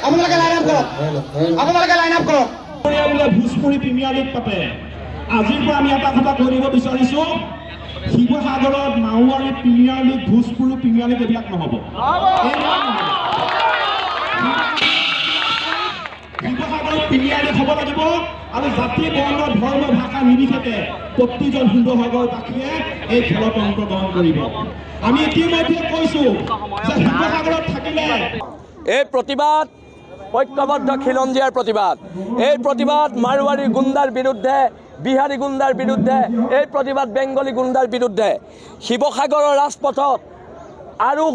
আপোনালোকে line up কৰক বোলে ভোজপুৰী প্ৰিমিয়াৰ লীগ পাতে আজিৰ পৰা আমি এটা কথা কৈ দিব বিচাৰিছো শিৱসাগৰত Marwari premier league Bhojpuri premier league এইবিলাক নহ'ব শিৱসাগৰত প্ৰিমিয়াৰ লীগ হ'ব লাগিব আৰু জাতি বৰ্ণ ধৰ্ম ভাষা নিৰ্বিশেষে প্ৰতিজন শিৱসাগৰবাসীয়ে এই খেলত অংশগ্ৰহণ কৰিব আমি ইতিমধ্যে কৈছো যে শিৱসাগৰত থাকিলে এই প্ৰতিবাদ ঐক্যবদ্ধ খিলঞ্জীয়াৰ প্ৰতিবাদ এই প্ৰতিবাদ মাৰোৱাৰী গুণ্ডাৰ বিৰুদ্ধে বিহাৰী গুণ্ডাৰ বিৰুদ্ধে এই প্ৰতিবাদ বেংগলী গুণ্ডাৰ বিৰুদ্ধে শিৱসাগৰৰ ৰাজপথত আৰু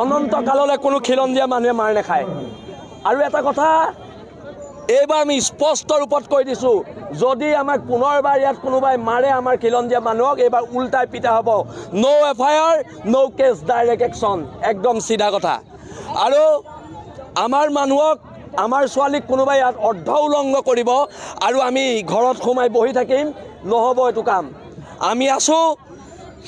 অনন্তকাললৈ কোনো খিলঞ্জীয়া মানুহে মাৰ নাখায় আৰু এটা কথা এইবাৰ আমি স্পষ্ট ৰূপত কৈ দিছোঁ যদি আমাক পুনৰবাৰ ইয়াত কোনোবাই মাৰে আমাৰ খিলঞ্জীয়া মানুহক এইবাৰ উল্টাই পিটা হ'ব ন' এফআইআৰ ন' কেছ ডাইৰেক্ট একশ্যন একদম চিধা কথা আৰু আমাৰ মানুহক আমাৰ ছোৱালীক কোনোবাই ইয়াত অৰ্ধ উলংঘ কৰিব আৰু আমি ঘৰত সোমাই বহি থাকিম নহ'ব এইটো কাম আমি আছোঁ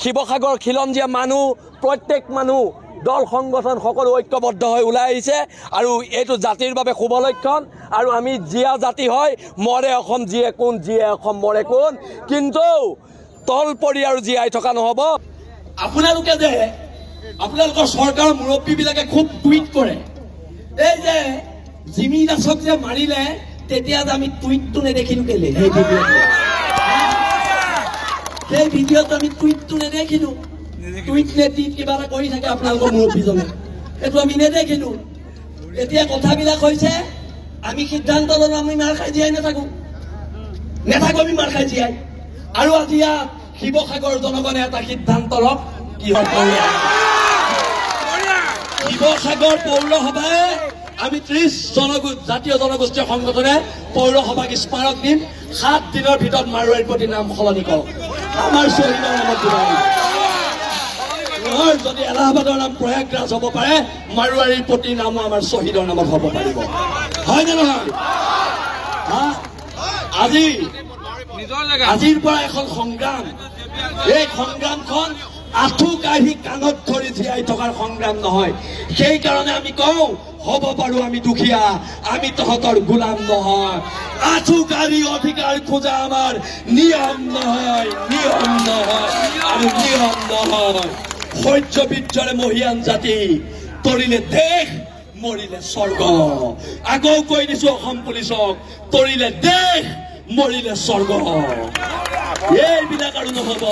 শিৱসাগৰ খিলঞ্জীয়া মানুহ প্ৰত্যেক মানুহ দল সংগঠন সকলো ঐক্যবদ্ধ হৈ ওলাই আহিছে আৰু এইটো জাতিৰ বাবে শুভ লক্ষণ আৰু আমি জীয়া জাতি হয় মৰে অসম জীয়ে কোন জীয়ে অসম মৰে কোন কিন্তু তল পৰি আৰু জীয়াই থকা নহ'ব আপোনালোকে যে আপোনালোকৰ চৰকাৰৰ মুৰব্বীবিলাকে খুব টুইট কৰে এই যে জিমি দাসক যে মাৰিলে তেতিয়া যে আমি টুইটটো নেদেখিলোঁ কেলে সেই ভিডিঅ'ত আমি টুইটটো নেদেখিলোঁ টুইট নেটি কিবা এটা কৰি থাকে আপোনালোকৰ মুৰব্বীজনে এইটো আমি নেদেখিলোঁ এতিয়া কথাবিলাক হৈছে আমি সিদ্ধান্ত ল'লোঁ আমি মাৰ খাই জীয়াই নাথাকোঁ আমি মাৰ খাই জীয়াই আৰু আজি ইয়াত শিৱসাগৰ জনগণে এটা সিদ্ধান্ত লওক কি হয় শিৱসাগৰ পৌৰসভাই আমি 30 জাতীয় জনগোষ্ঠীয় সংগঠনে পৌৰসভাক স্মাৰক দিম 7 দিনৰ ভিতৰত মাৰোৱাৰীৰ প্ৰতি নাম সলনি কৰক আমাৰ শ্বহীদৰ নামত যদি এলাহাবাদৰ নাম প্ৰয়াগৰাজ হ'ব পাৰে মাৰোৱাৰীৰ প্ৰতি নামো আমাৰ শ্বহীদৰ নামত হ'ব পাৰিব হয় নে নহয় আজিৰ পৰা এখন সংগ্ৰাম এই সংগ্ৰামখন আঁঠু কাঢ়ি কাণত ধৰি জীয়াই থকাৰ সংগ্ৰাম নহয় সেইকাৰণে আমি কওঁ হ'ব পাৰোঁ আমি দুখীয়া আমি তহঁতৰ গোলাম নহয় আঁঠু কাঢ়ি অধিকাৰ খোজা আমাৰ নিয়ম নহয় আৰু নিয়ম নহয় সহ্য বীৰ্যৰে মহিয়ান জাতি তৰিলে দেশ মৰিলে স্বৰ্গ আকৌ কৈ দিছো অসম পুলিচক তৰিলে দেশ মৰিলে স্বৰ্গ এইবিলাক আৰু নহ'ব